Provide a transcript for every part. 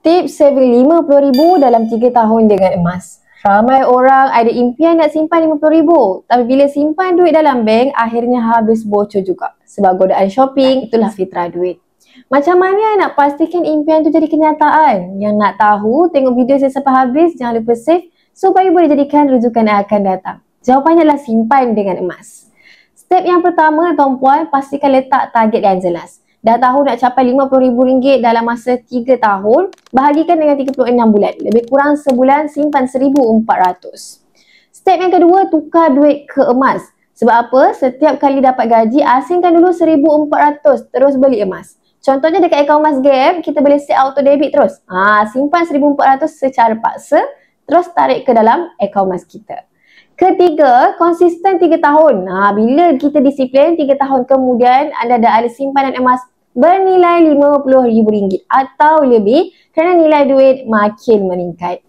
Tips saving RM50,000 dalam 3 tahun dengan emas. Ramai orang ada impian nak simpan RM50,000, tapi bila simpan duit dalam bank, akhirnya habis bocor juga. Sebab godaan shopping, itulah fitrah duit. Macam mana nak pastikan impian tu jadi kenyataan? Yang nak tahu, tengok video saya sampai habis, jangan lupa save supaya boleh jadikan rujukan yang akan datang. Jawapannya adalah simpan dengan emas. Step yang pertama, tuan-puan, pastikan letak target yang jelas. Dah tahu nak capai RM50,000 dalam masa 3 tahun, bahagikan dengan 36 bulan. Lebih kurang sebulan simpan RM1,400. Step yang kedua, tukar duit ke emas. Sebab apa? Setiap kali dapat gaji, asingkan dulu RM1,400, terus beli emas. Contohnya dekat akaun Emas Gap, kita boleh set auto debit terus. Simpan RM1,400 secara paksa, terus tarik ke dalam akaun emas kita. Ketiga, konsisten 3 tahun. Bila kita disiplin 3 tahun kemudian, anda dah ada simpanan emas bernilai RM50,000 atau lebih kerana nilai duit makin meningkat.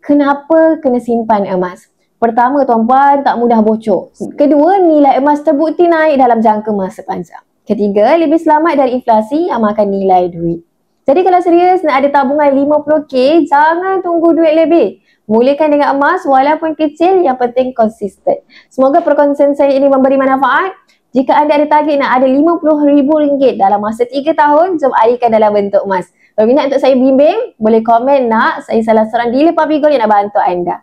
Kenapa kena simpan emas? Pertama, tuan-puan, tak mudah bocor. Kedua, nilai emas terbukti naik dalam jangka masa panjang. Ketiga, lebih selamat dari inflasi yang makan nilai duit. Jadi kalau serius nak ada tabungan RM50,000, jangan tunggu duit lebih. Mulakan dengan emas walaupun kecil, yang penting konsisten. Semoga perkongsian saya ini memberi manfaat. Jika anda ada target nak ada RM50,000 dalam masa 3 tahun, jom alihkan dalam bentuk emas. Berminat untuk saya bimbing, boleh komen nak. Saya salah seorang dealer Puppy Gold yang nak bantu anda.